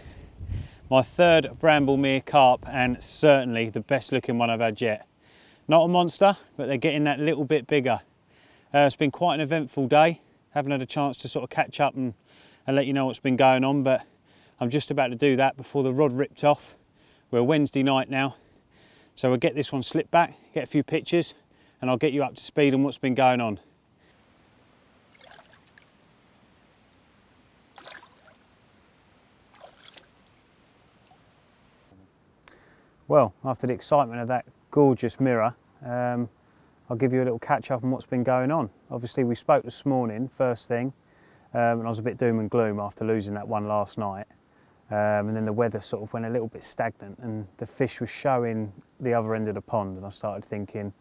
My third Bramble Mere carp, and certainly the best looking one I've had yet. Not a monster, but they're getting that little bit bigger. It's been quite an eventful day. Haven't had a chance to sort of catch up and let you know what's been going on, but I'm just about to do that before the rod ripped off. We're Wednesday night now, so we'll get this one slipped back, get a few pictures, and I'll get you up to speed on what's been going on. Well, after the excitement of that gorgeous mirror, I'll give you a little catch up on what's been going on. Obviously we spoke this morning, first thing, and I was a bit doom and gloom after losing that one last night. And then the weather sort of went a little bit stagnant and the fish was showing the other end of the pond, and I started thinking,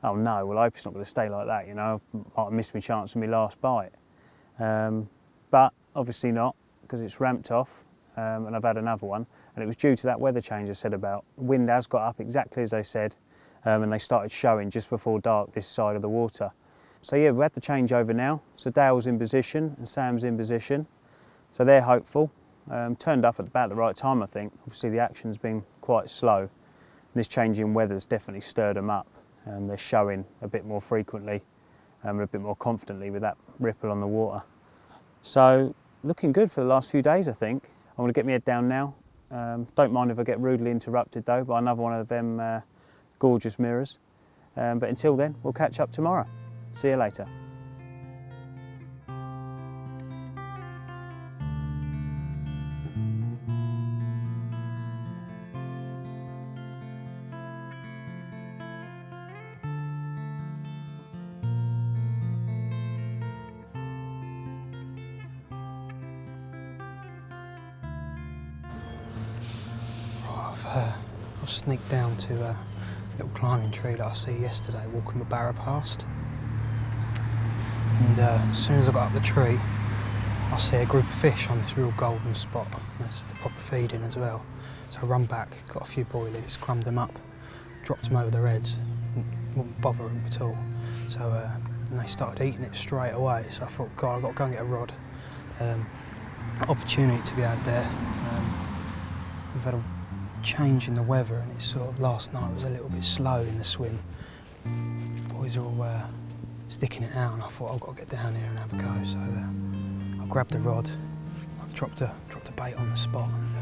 oh no, well I hope it's not going to stay like that, you know, I might have missed my chance of my last bite. But obviously not, because it's ramped off. And I've had another one, and it was due to that weather change I said about. The wind has got up exactly as they said, and they started showing just before dark this side of the water. So yeah, we had the change over now. So Dale's in position and Sam's in position, so they're hopeful. Turned up at about the right time, I think. Obviously the action's been quite slow, and this change in weather's definitely stirred them up, and they're showing a bit more frequently and a bit more confidently with that ripple on the water. So looking good for the last few days, I think. I'm going to get my head down now. Don't mind if I get rudely interrupted though by another one of them gorgeous mirrors. But until then, we'll catch up tomorrow. See you later. I've sneaked down to a little climbing tree that I see yesterday, walking my barrow past. and as soon as I got up the tree, I see a group of fish on this real golden spot. There's the proper feeding as well. So I run back, got a few boilies, crumbed them up, dropped them over their heads, wouldn't bother them at all. So and they started eating it straight away. So I thought, God, I've got to go and get a rod. Opportunity to be out there. We've had a change in the weather, and it's sort of last night was a little bit slow in the swim. Boys are all sticking it out, and I thought I've got to get down here and have a go. So I grabbed the rod, I dropped a bait on the spot, and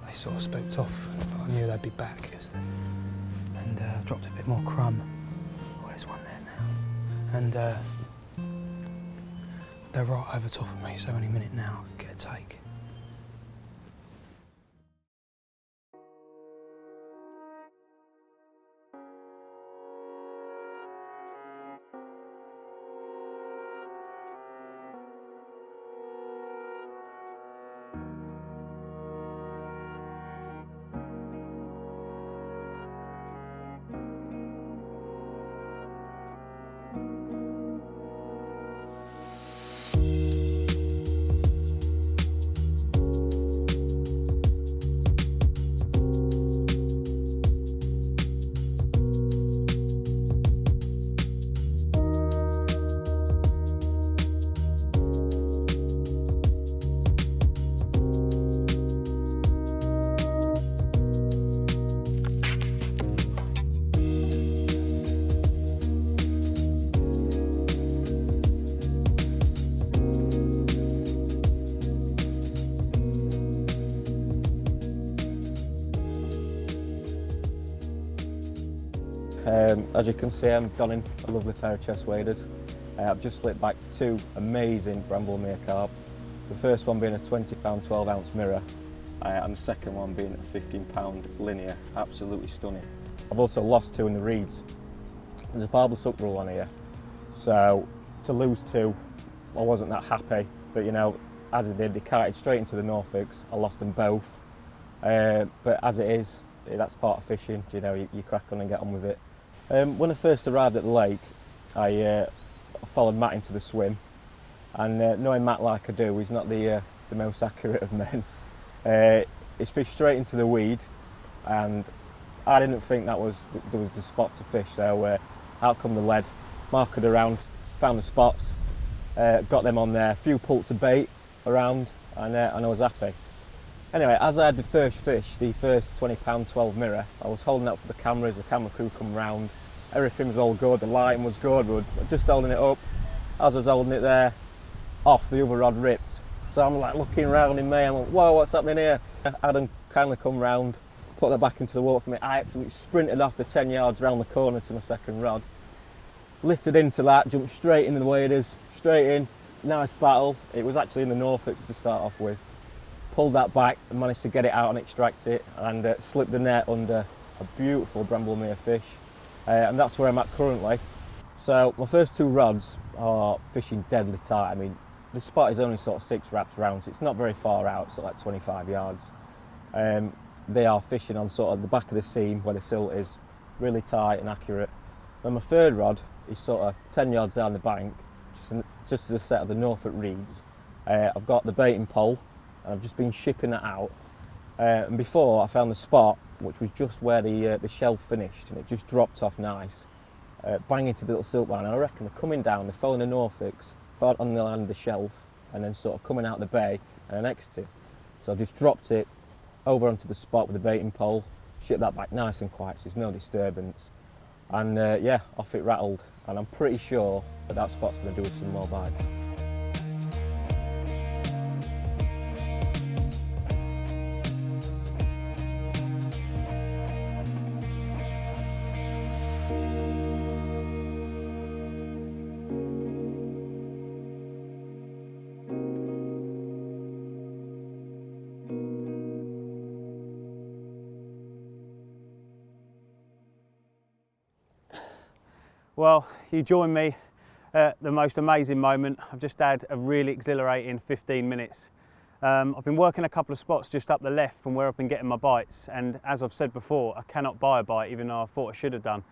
they sort of spooked off. But I knew they'd be back, and dropped a bit more crumb. Oh, there's one there now, and they're right over top of me. So any minute now I could get a take. As you can see, I'm donning a lovely pair of chest waders. I've just slipped back 2 amazing Bramble Mere carp. The first one being a 20-pound 12-ounce mirror, and the second one being a 15-pound linear. Absolutely stunning. I've also lost 2 in the reeds. There's a barbel suck rule on here, so to lose 2, I wasn't that happy. But you know, as I did, they kited straight into the Norfolks. I lost them both. But as it is, that's part of fishing. You know, you crack on and get on with it. When I first arrived at the lake, I followed Matt into the swim, and knowing Matt like I do, he's not the most accurate of men. He's fished straight into the weed, and I didn't think there was the spot to fish, so out come the lead, marked around, found the spots, got them on there, a few pults of bait around, and I was happy. Anyway, as I had the first fish, the first 20-pound 12 mirror, I was holding up for the cameras, the camera crew come round, everything was all good, the lighting was good, we were just holding it up. As I was holding it there, off the other rod ripped. So I'm like looking round in me, I'm like, whoa, what's happening here? Adam kindly come round, put that back into the water for me. I absolutely sprinted off the 10 yards round the corner to my second rod. Lifted into that, jumped straight into the waders, straight in, nice battle. It was actually in the Norfolks to start off with. Pulled that back and managed to get it out and extract it, and slipped the net under a beautiful Bramble Mere fish. And that's where I'm at currently. So my first 2 rods are fishing deadly tight. I mean, the spot is only sort of 6 wraps round, so it's not very far out, so like 25 yards. They are fishing on sort of the back of the seam where the silt is, really tight and accurate. Then my third rod is sort of 10 yards down the bank, just as a set of the Norfolk reeds. I've got the baiting pole, and I've just been shipping that out. And before I found the spot, which was just where the shelf finished, and it just dropped off nice, bang into the little silt line. And I reckon they're coming down, they're following the Norfolks, far on the line of the shelf, and then sort of coming out the bay and then exiting. So I just dropped it over onto the spot with the baiting pole, shipped that back nice and quiet, so there's no disturbance. And yeah, off it rattled, and I'm pretty sure that spot's going to do us some more bites. Well, you join me at the most amazing moment. I've just had a really exhilarating 15 minutes. I've been working a couple of spots just up the left from where I've been getting my bites, and as I've said before, I cannot buy a bite even though I thought I should have done.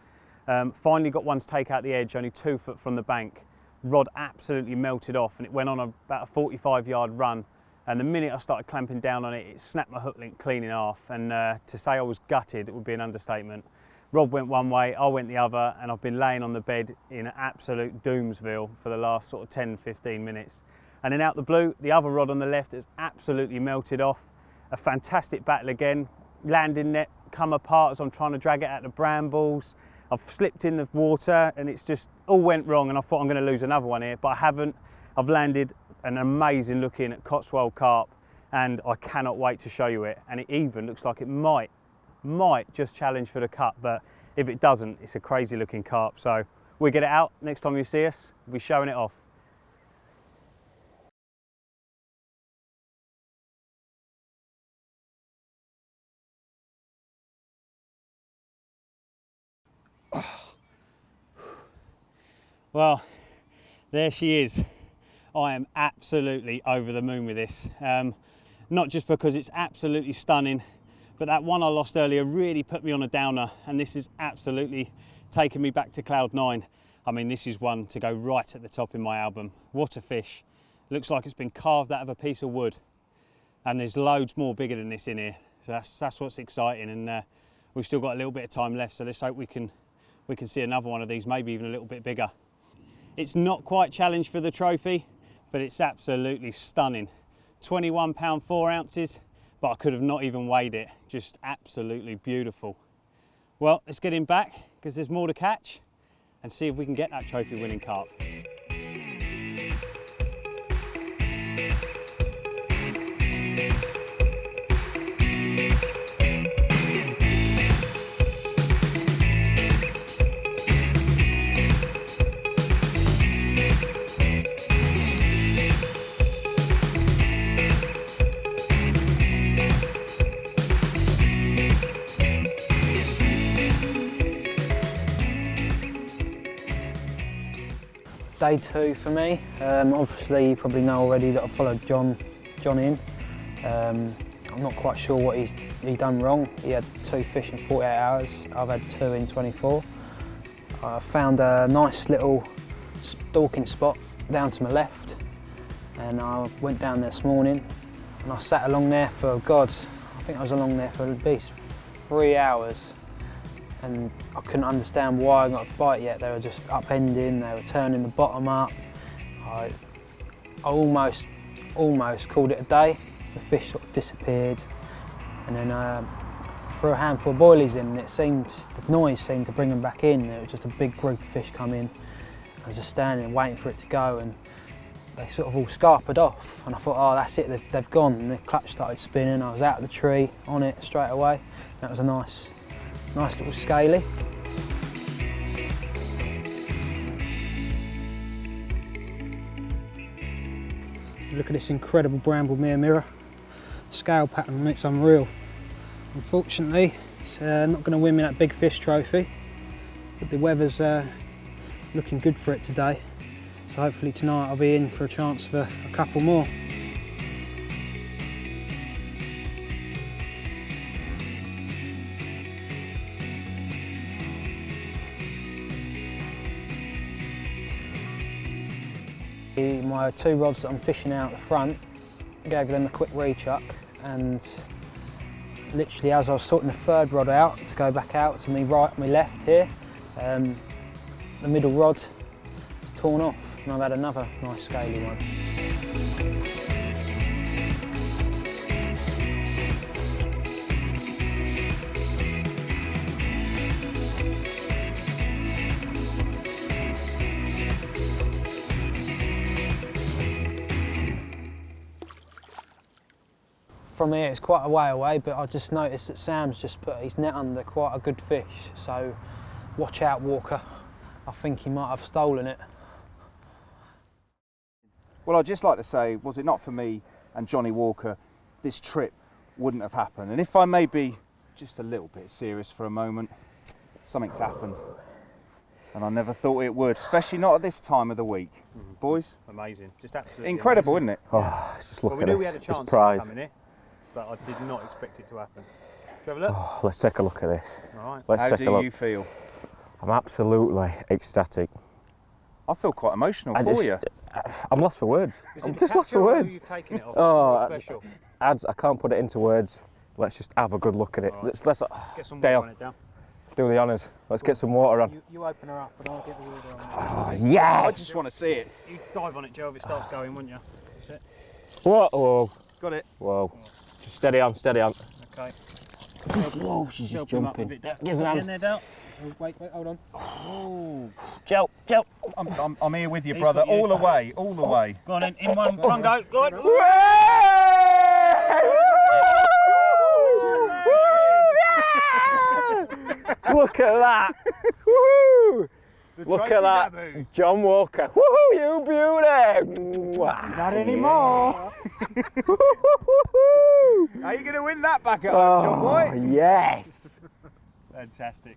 Finally got one to take out the edge, only 2 foot from the bank. rod absolutely melted off and it went on about a 45-yard run. And the minute I started clamping down on it, it snapped my hook link clean in half. And to say I was gutted, it would be an understatement. Rod went one way, I went the other, and I've been laying on the bed in absolute doomsville for the last sort of 10-15 minutes. And then out the blue, the other rod on the left has absolutely melted off. A fantastic battle again. Landing net come apart as I'm trying to drag it out of the brambles. I've slipped in the water and it's just all went wrong, and I thought I'm going to lose another one here, but I haven't. I've landed an amazing looking Cotswold carp, and I cannot wait to show you it. And it even looks like it might just challenge for the cut, but if it doesn't, it's a crazy looking carp. So we get it out next time you see us, we'll be showing it off. Well, there she is. I am absolutely over the moon with this. Not just because it's absolutely stunning, but that one I lost earlier really put me on a downer, and this is absolutely taken me back to cloud 9. I mean, this is one to go right at the top in my album. What a fish. Looks like it's been carved out of a piece of wood. And there's loads more bigger than this in here. So that's what's exciting, and we've still got a little bit of time left, so let's hope we can see another one of these, maybe even a little bit bigger. It's not quite challenged for the trophy, but it's absolutely stunning. 21 pound 4 ounces, but I could have not even weighed it. Just absolutely beautiful. Well, let's get him back because there's more to catch and see if we can get that trophy winning carp. Day 2 for me. Obviously you probably know already that I followed John in. I'm not quite sure what he done wrong. He had 2 fish in 48 hours. I've had 2 in 24. I found a nice little stalking spot down to my left, and I went down there this morning and I sat along there for, God, I think I was along there for at least 3 hours. And I couldn't understand why I got a bite yet. They were just upending, they were turning the bottom up. I almost called it a day. The fish sort of disappeared, and then threw a handful of boilies in, and the noise seemed to bring them back in. It was just a big group of fish come in. I was just standing waiting for it to go, and they sort of all scarpered off, and I thought, oh, that's it, they've gone. And the clutch started spinning. I was out of the tree on it straight away. That was a nice little scaly. Look at this incredible Bramble Mere mirror. Scale pattern on it's unreal. Unfortunately, it's not going to win me that big fish trophy, but the weather's looking good for it today. So hopefully tonight I'll be in for a chance of a couple more. My 2 rods that I'm fishing out the front, gave them a quick rechuck, and literally as I was sorting the 3rd rod out to go back out to me right, my left here, the middle rod is torn off, and I've had another nice scaly one. From here it's quite a way away, but I just noticed that Sam's just put his net under quite a good fish, so watch out, Walker. I think he might have stolen it. Well, I'd just like to say, was it not for me and Johnny Walker, this trip wouldn't have happened. And if I may be just a little bit serious for a moment, something's happened. And I never thought it would, especially not at this time of the week. Boys? Amazing, just absolutely incredible, amazing. isn't it? Oh, just look Well, we at knew this, we had a chance this prize. of coming here, but I did not expect it to happen. Shall we have a look? Oh, let's take a look at this. All right. Let's How take do a look. you feel? I'm absolutely ecstatic. I feel quite emotional for you. I'm lost for words. I'm just lost for words. Ads, I can't put it into words. Let's just have a good look at it. Right. Let's Get some Dale, water on it, Dale. do the honours. Let's get some water on. You open her up and I'll get the water on. Oh, yes! I just want to see it. You dive on it, Joe, if it starts going, wouldn't you? That's it. Whoa, whoa, Got it. whoa. Just steady on, steady on. Okay. Whoa, she's just Help him up a jumping. bit, Dale. Give us an In hand. there, Dale. Wait, hold on. Oh. Joe, Joe. I'm here with you, He's brother. got you. All the way, all the way. Go on in one go. Go on. Look at that! Woohoo! Look at that, John Walker. Woohoo, you beauty! Not anymore. Are you going to win that back at home, John Boy? Yes! Fantastic.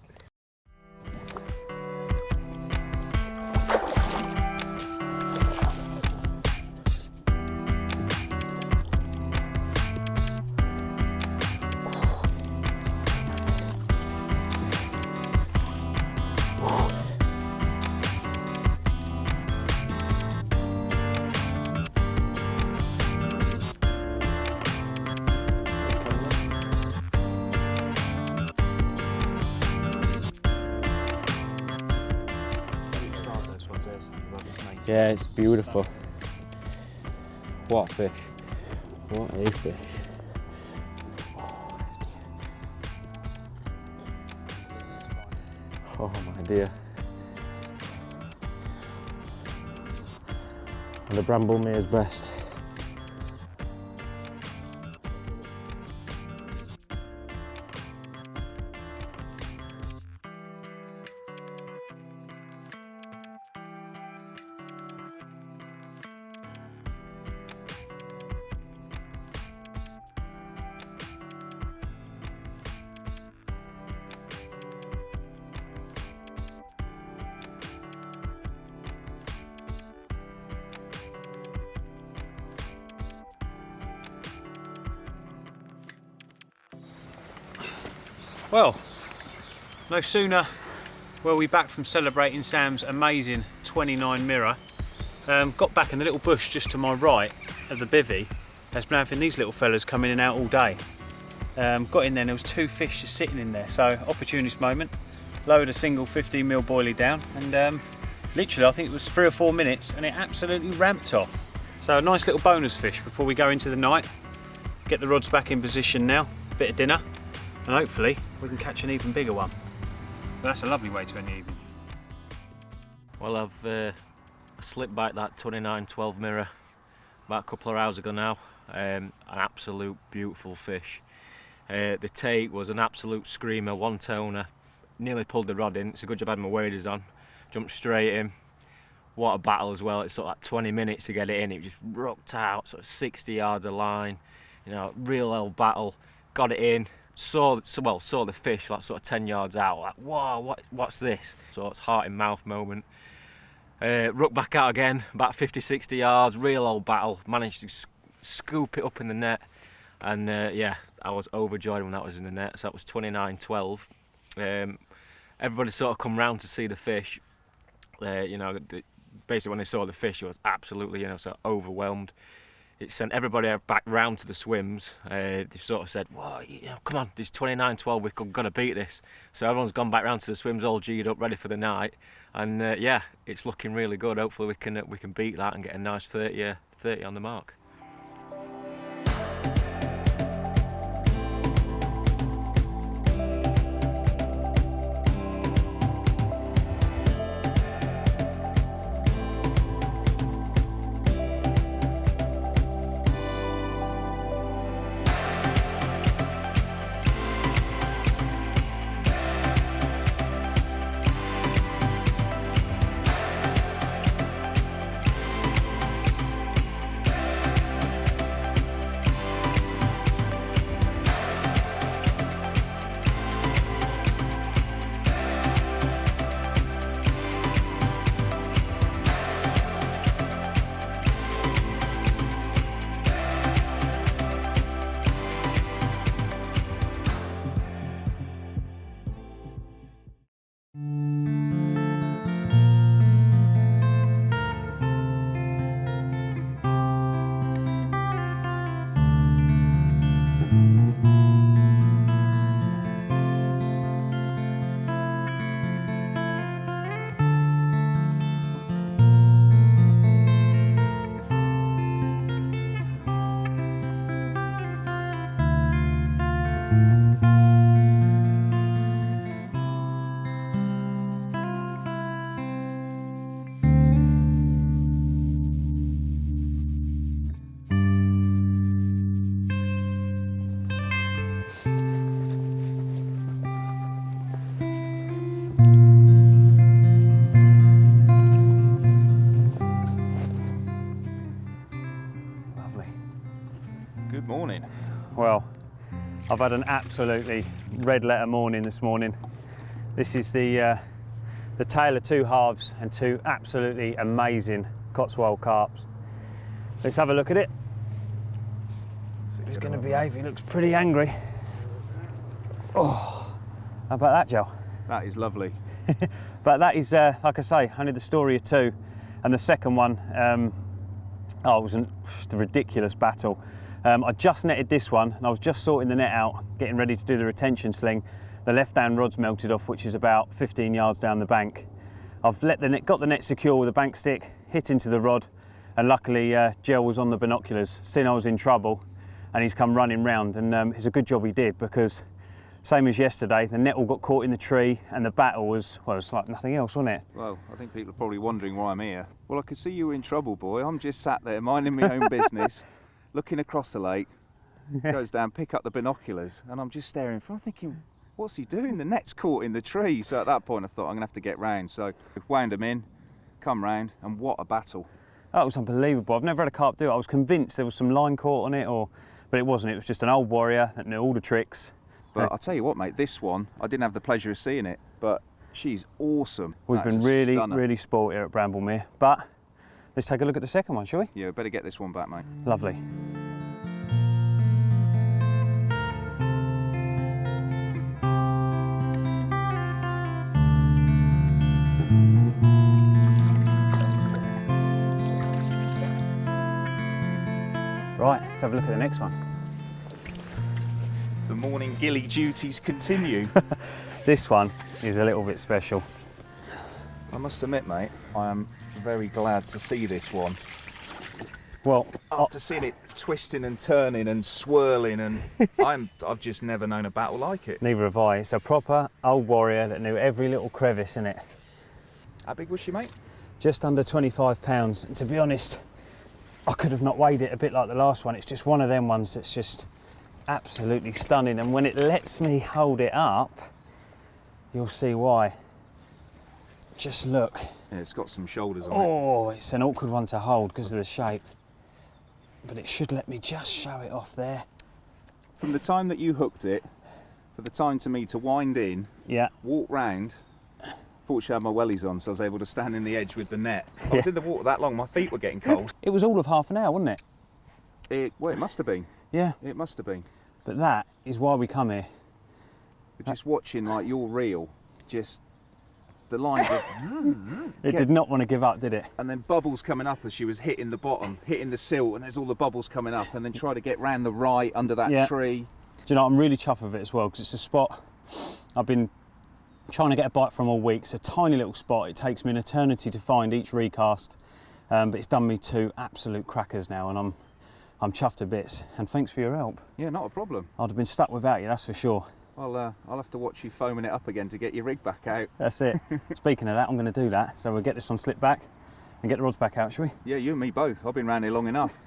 Yeah, it's beautiful. What a fish. What a fish. Oh my dear. And the Bramble Mere's best. Well, no sooner were we back from celebrating Sam's amazing 29 mirror, got back in the little bush just to my right of the bivvy, has been having these little fellas come in and out all day. Got in there and there was 2 fish just sitting in there, so opportunist moment, lowered a single 15mm boilie down and literally I think it was 3 or 4 minutes and it absolutely ramped off. So a nice little bonus fish before we go into the night. Get the rods back in position now, bit of dinner, and hopefully we can catch an even bigger one. But that's a lovely way to end the evening. Well, I've slipped back that 29-12 mirror about a couple of hours ago now. An absolute beautiful fish. The take was an absolute screamer, 1 toner. Nearly pulled the rod in. It's a good job I had my waders on. Jumped straight in. What a battle as well. It's sort of like 20 minutes to get it in. It just rocked out, sort of 60 yards of line. You know, real old battle. Got it in. Saw the fish like sort of 10 yards out, like whoa, what's this? So it's heart in mouth moment. Rooked back out again, about 50-60 yards, real old battle. Managed to scoop it up in the net, and yeah, I was overjoyed when that was in the net. So that was 29-12. Everybody sort of come round to see the fish. You know, basically when they saw the fish, it was absolutely, you know, sort of overwhelmed. It sent everybody back round to the swims. They sort of said, "Whoa, you know, come on, this 29-12, we're going to beat this." So everyone's gone back round to the swims, all G'd up, ready for the night. And yeah, it's looking really good. Hopefully we can beat that and get a nice 30 on the mark. I've had an absolutely red letter morning this morning. This is the tale of two halves and two absolutely amazing Cotswold carps. Let's have a look at it. He's going to behave, he looks pretty angry. Oh, how about that, Joe? That is lovely. But that is, like I say, only the story of two. And the second one, it was just a ridiculous battle. I just netted this one, and I was just sorting the net out, getting ready to do the retention sling. The left-hand rod's melted off, which is about 15 yards down the bank. I've got the net secure with a bank stick, hit into the rod, and luckily Gel was on the binoculars, seen I was in trouble, and he's come running round, and it's a good job he did, because same as yesterday, the net all got caught in the tree, and the battle was, well, it's like nothing else, wasn't it? Well, I think people are probably wondering why I'm here. Well, I could see you were in trouble, boy. I'm just sat there minding my own business, looking across the lake, goes down, pick up the binoculars, and I'm just staring for. I'm thinking, what's he doing? The net's caught in the tree. So at that point I thought, I'm going to have to get round. So I wound him in, come round, and what a battle. That was unbelievable. I've never had a carp do it. I was convinced there was some line caught on it, but it wasn't. It was just an old warrior that knew all the tricks. But I'll tell you what, mate, this one, I didn't have the pleasure of seeing it, but she's awesome. We've been really sport here at Bramble Mere. But let's take a look at the second one, shall we? Yeah, better get this one back, mate. Lovely. Right, let's have a look at the next one. The morning gilly duties continue. This one is a little bit special. I must admit, mate, I am very glad to see this one. Well, after seeing it twisting and turning and swirling, and I've just never known a battle like it. Neither have I. It's a proper old warrior that knew every little crevice in it. How big was she, mate? Just under 25 pounds. And to be honest, I could have not weighed it, a bit like the last one. It's just one of them ones that's just absolutely stunning. And when it lets me hold it up, you'll see why. Just look. Yeah, it's got some shoulders on it. Oh, it's an awkward one to hold because of the shape. But it should let me just show it off there. From the time that you hooked it, for the time to me to wind in, yeah, walk round, fortunately I had my wellies on, so I was able to stand in the edge with the net. I was in the water that long, my feet were getting cold. It was all of half an hour, wasn't it? Well, it must have been. Yeah. It must have been. But that is why we come here. But just watching like your reel, just the line just it did not want to give up, did it? And then bubbles coming up as she was hitting the bottom, hitting the sill, and there's all the bubbles coming up, and then try to get round the right under that tree. Do you know, I'm really chuffed with it as well, because it's a spot I've been trying to get a bite from all week. It's a tiny little spot. It takes me an eternity to find each recast, but it's done me two absolute crackers now, and I'm chuffed to bits. And thanks for your help. Yeah, not a problem. I'd have been stuck without you, that's for sure. I'll have to watch you foaming it up again to get your rig back out. That's it. Speaking of that, I'm going to do that. So we'll get this one slipped back and get the rods back out, shall we? Yeah, you and me both. I've been round here long enough.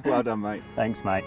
Well done, mate. Thanks, mate.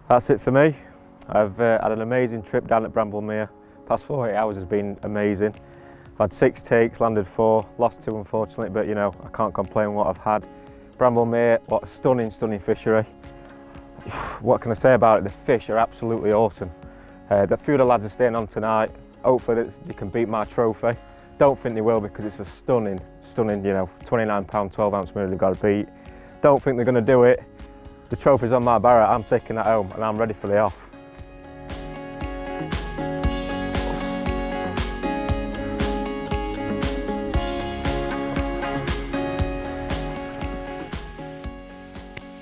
That's it for me. I've had an amazing trip down at Bramble Mere. Past 48 hours has been amazing. I've had 6 takes, landed 4, lost 2 unfortunately, but you know, I can't complain what I've had. Bramble Mere, what a stunning fishery. What can I say about it? The fish are absolutely awesome. The few of the lads are staying on tonight. Hopefully they can beat my trophy. Don't think they will, because it's a stunning, you know, 29 pound, 12 ounce mirror they've got to beat. Don't think they're going to do it. The trophy's on my barrow, I'm taking that home and I'm ready for the off.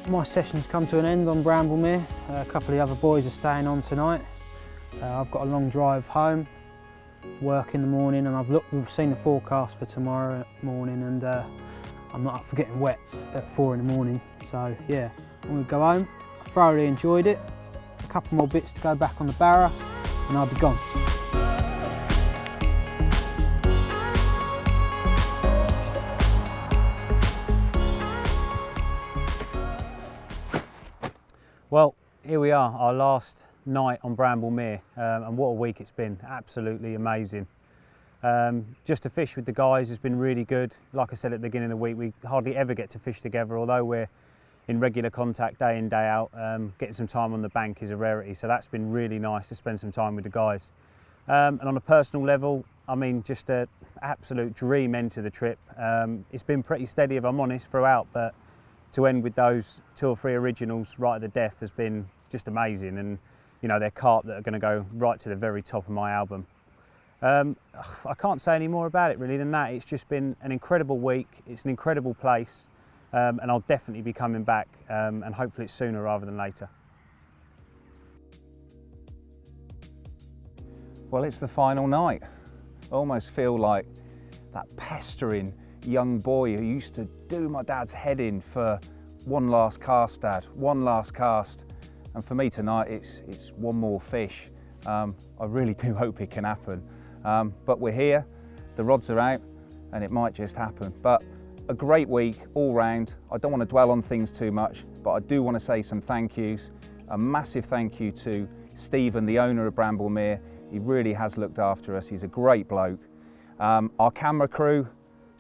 my session's come to an end on Bramble Mere. A couple of the other boys are staying on tonight. I've got a long drive home, work in the morning, and we've seen the forecast for tomorrow morning, and I'm not up for getting wet at 4 in the morning. So yeah, I'm going to go home. I thoroughly enjoyed it. A couple more bits to go back on the barra, and I'll be gone. Well, here we are, our last night on Bramble Mere, and what a week it's been, absolutely amazing. Just to fish with the guys has been really good. Like I said at the beginning of the week, we hardly ever get to fish together, although we're in regular contact day in, day out. Getting some time on the bank is a rarity, so that's been really nice to spend some time with the guys. And on a personal level, I mean, just an absolute dream end to the trip. It's been pretty steady, if I'm honest, throughout, but to end with those 2 or 3 originals right at the death has been just amazing, and you know, they're carp that are going to go right to the very top of my album. I can't say any more about it really than that. It's just been an incredible week, it's an incredible place, and I'll definitely be coming back, and hopefully it's sooner rather than later. Well, it's the final night. I almost feel like that pestering young boy who used to do my dad's head in for one last cast, Dad, one last cast. And for me tonight, it's one more fish. I really do hope it can happen. But we're here, the rods are out, and it might just happen. But a great week all round. I don't want to dwell on things too much, but I do want to say some thank yous. A massive thank you to Stephen, the owner of Bramble Mere. He really has looked after us. He's a great bloke. Our camera crew,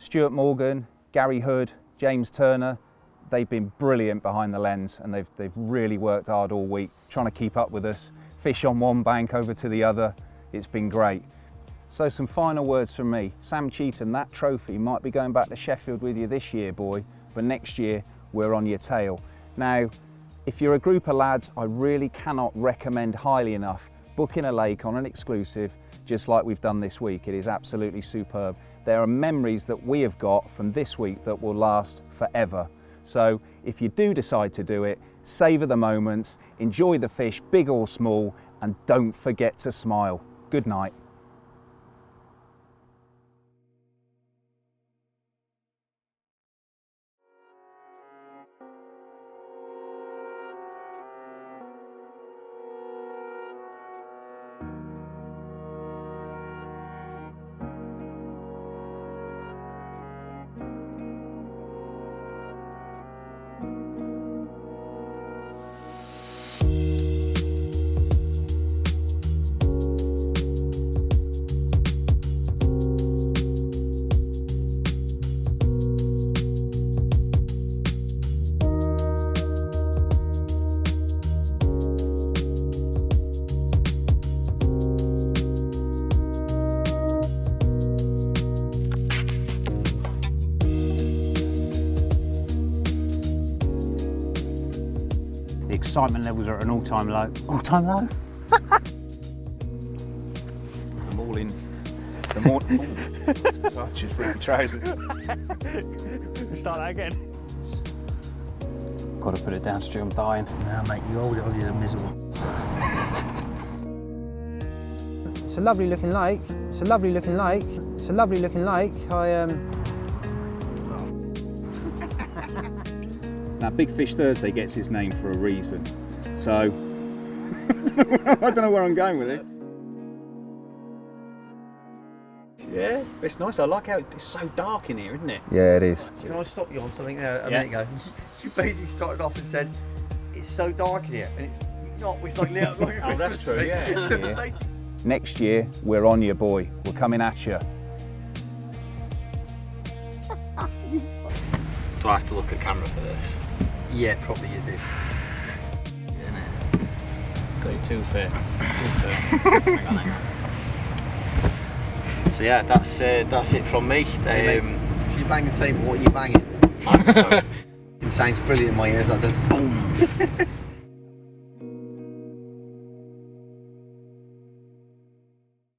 Stuart Morgan, Gary Hood, James Turner, they've been brilliant behind the lens, and they've really worked hard all week trying to keep up with us. Fish on one bank over to the other. It's been great. So some final words from me. Sam Cheetham, that trophy might be going back to Sheffield with you this year, boy, but next year we're on your tail. Now, if you're a group of lads, I really cannot recommend highly enough booking a lake on an exclusive, just like we've done this week. It is absolutely superb. There are memories that we have got from this week that will last forever. So if you do decide to do it, savour the moments, enjoy the fish, big or small, and don't forget to smile. Good night. The excitement levels are at an all-time low. All-time low? I'm all in. The more. Oh, I just ripped trousers. Start that again. Got to put it down, Stu, I'm dying. Now, mate, you hold it or you're miserable. It's a lovely looking lake. It's a lovely looking lake. It's a lovely looking lake. Now, Big Fish Thursday gets his name for a reason. So, I don't know where I'm going with this. Yeah, it's nice. I like how it's so dark in here, isn't it? Yeah, it is. Can I stop you on something there a minute ago? You basically started off and said, it's so dark in here, and it's not, it's like lit up like a Christmas that's true, tree. yeah. So Yeah. basically- Next year, we're on you, boy. We're coming at you. Do I have to look at camera for this? Yeah, probably you do. Got it too fair. Hang on. So yeah, that's it from me. If you bang the table, what are you banging? It sounds brilliant in my ears, that does.